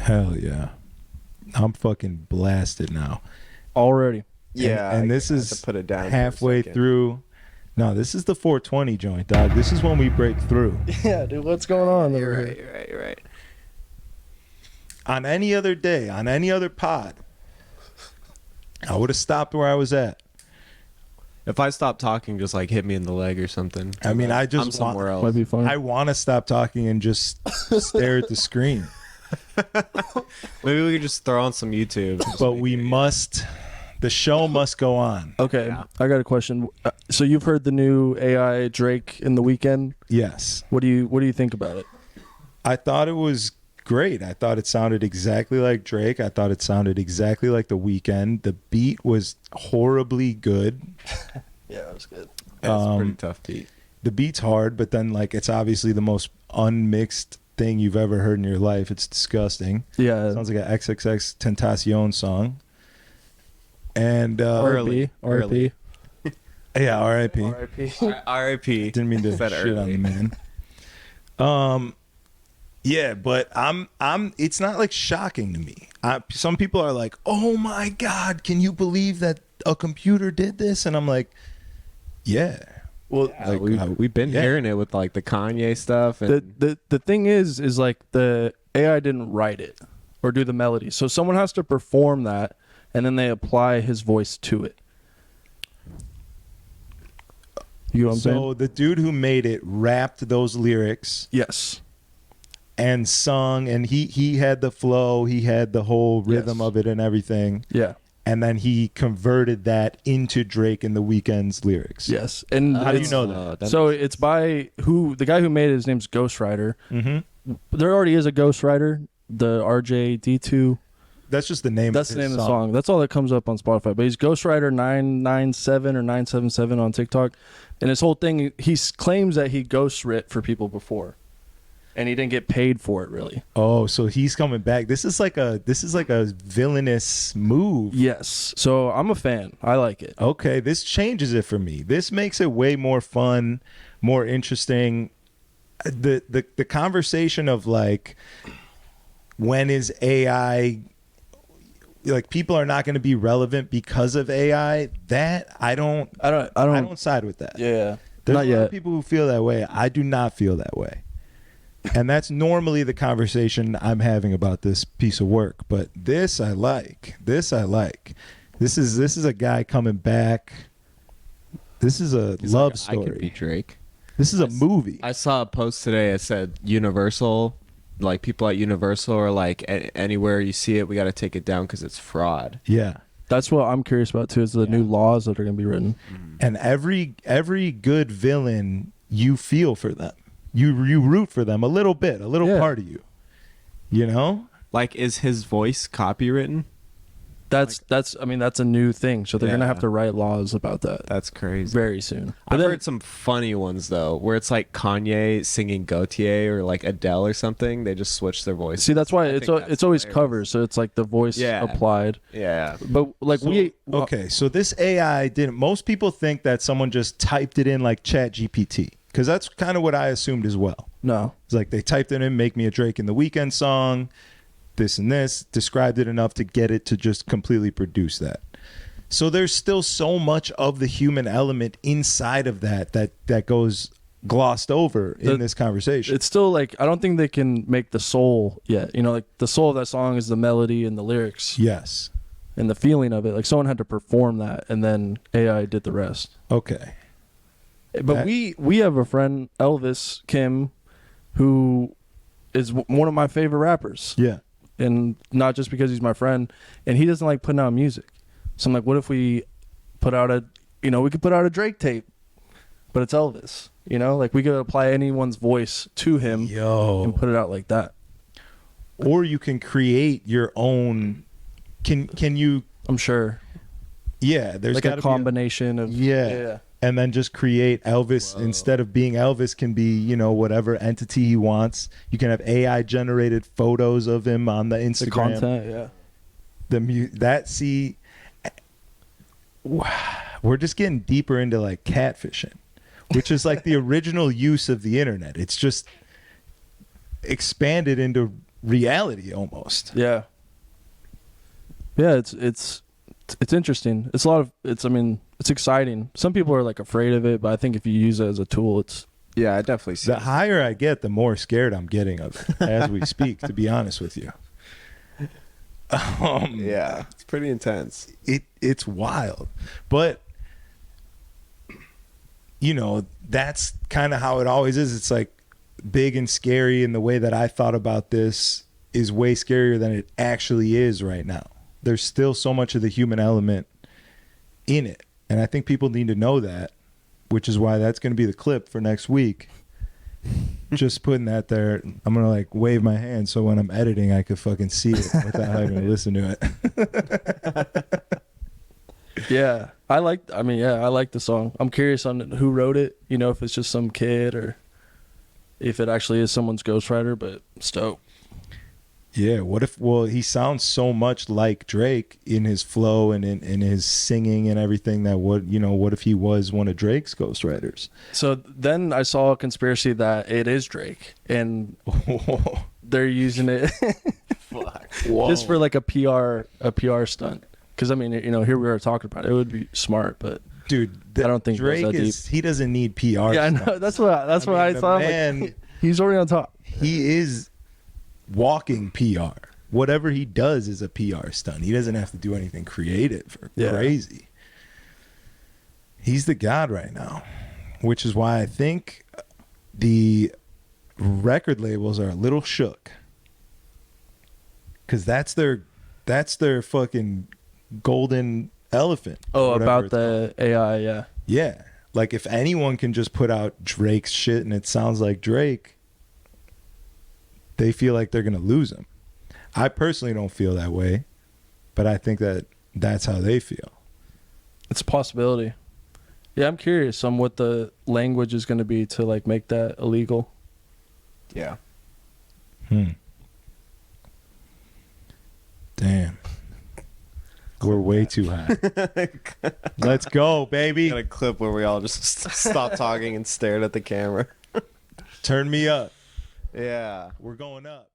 Hell yeah. I'm fucking blasted now. Already. Yeah, And I this have is to put it down for a halfway second. through. No, this is the 420 joint, dog. This is when we break through. Yeah, dude, what's going on over You're here? right, you're right. On any other day, on any other pod, I would have stopped where I was at. If I stop talking, just like hit me in the leg or something. I mean, I just I'm somewhere else. Might be fun. I want to stop talking and just stare at the screen. Maybe we could just throw on some YouTube. But we must, the show must go on. Okay, Yeah. I got a question. So you've heard the new AI Drake in the weekend? Yes. What do you think about it? I thought it was great. I thought it sounded exactly like Drake. I thought it sounded exactly like The Weeknd. The beat was horribly good. Yeah, it was good. It's a pretty tough beat. The beat's hard, but then like it's obviously the most unmixed thing you've ever heard in your life. It's disgusting. Yeah. Sounds like an XXX Tentacion song. And R.I.P. R.I.P. yeah, R.I.P. R.I.P. R.I.P. Didn't mean to Said shit on early. the man. Yeah, but I'm it's not like shocking to me. Some people are like, "Oh my God, can you believe that a computer did this?" And I'm like, "Yeah." Well, Like, we've been yeah. hearing it with like the Kanye stuff. And the thing is like the AI didn't write it or do the melody. So someone has to perform that and then they apply his voice to it. You know what I'm saying? So the dude who made it rapped those lyrics Yes. and sung, and he had the flow, he had the whole rhythm Yes. of it and everything. Yeah. And then he converted that into Drake and The Weeknd's lyrics. Yes. And How do you it's- know that? So it's by the guy who made it, his name's Ghostwriter. Mm-hmm. There already is a Ghostwriter, the RJD2. That's just the name. That's of the his name of the song. That's all that comes up on Spotify. But he's Ghostwriter 997 or 977 on TikTok. And his whole thing, he claims that he ghostwrit for people before. And he didn't get paid for it, really. Oh, so he's coming back. This is like a villainous move. Yes. So I'm a fan. I like it. Okay, this changes it for me. This makes it way more fun, more interesting. The conversation of like, when is AI, like, people are not going to be relevant because of AI, that I don't side with that. Yeah. There's Not a lot yet. of people who feel that way. I do not feel that way. And that's normally the conversation I'm having about this piece of work. But this I like. This I like. This is a guy coming back. This is a He's love like, I could be story. Drake. This is a movie. I saw a post today. It said Universal, like people at Universal are like, anywhere you see it, we got to take it down because it's fraud. Yeah. That's what I'm curious about, too, is the new laws that are going to be written. And every good villain, you feel for them. You root for them a little bit, a little Yeah. part of you. You know? Like, is his voice copywritten? That's a new thing. So they're going to Yeah. have to write laws about that That's crazy. very soon. I've heard some funny ones though, where it's like Kanye singing Gautier or like Adele or something. They just switch their voice. See, that's why I it's think that's always hilarious. covers. So it's like the voice Yeah. applied. Yeah. But like Okay, so this AI didn't. Most people think that someone just typed it in like Chat GPT, because that's kind of what I assumed as well. No. It's like they typed it in, make me a Drake and The Weeknd song, this and this, described it enough to get it to just completely produce that. So there's still so much of the human element inside of that goes glossed over in this conversation. It's still like, I don't think they can make the soul yet. You know, like the soul of that song is the melody and the lyrics Yes. and the feeling of it. Like someone had to perform that and then AI did the rest. Okay. But we have a friend, Elvis Kim, who is one of my favorite rappers. Yeah. And not just because he's my friend, and he doesn't like putting out music. So I'm like, what if we put out we could put out a Drake tape, but it's Elvis, like we could apply anyone's voice to him and put it out like that. Or you can create your own. Can you? I'm sure. Yeah, there's Like gotta a be combination of Yeah. And then just create Elvis. Instead of being Elvis, can be, whatever entity he wants. You can have AI generated photos of him on the Instagram. the content. Yeah. We're just getting deeper into like catfishing, which is like the original use of the internet. It's just expanded into reality almost. Yeah. Yeah, it's interesting. It's a lot of it's exciting. Some people are like afraid of it, but I think if you use it as a tool, it's Yeah, I definitely see The it. higher I get, the more scared I'm getting of it as we speak, to be honest with you. Yeah, it's pretty intense. It's wild. But you know, that's kind of how it always is. It's like big and scary, and the way that I thought about this is way scarier than it actually is right now. There's still so much of the human element in it. And I think people need to know that, which is why that's going to be the clip for next week. Just putting that there. I'm going to like wave my hand so when I'm editing, I could fucking see it without having to listen to it. yeah. I like the song. I'm curious on who wrote it, you know, if it's just some kid or if it actually is someone's ghostwriter, but it's dope. Yeah, he sounds so much like Drake in his flow and in his singing and everything that what if he was one of Drake's ghostwriters? So then I saw a conspiracy that it is Drake and they're using it just for like a PR stunt. Because I mean, you know, here we are talking about it. It would be smart, but dude, I don't think Drake he doesn't need PR. Yeah, I know. That's what I thought. Man, like, he's already on top. He is walking PR. Whatever he does is a PR stunt. He doesn't have to do anything creative or crazy. He's the god right now, which is why I think the record labels are a little shook, because that's their fucking golden elephant. Oh, about the AI, yeah. Yeah. Like if anyone can just put out Drake's shit and it sounds like Drake, they feel like they're going to lose him. I personally don't feel that way, but I think that that's how they feel. It's a possibility. Yeah, I'm curious on what the language is going to be to like make that illegal. Yeah. Damn. We're way too high. Let's go, baby. Got a clip where we all just stopped talking and stared at the camera. Turn me up. Yeah. We're going up.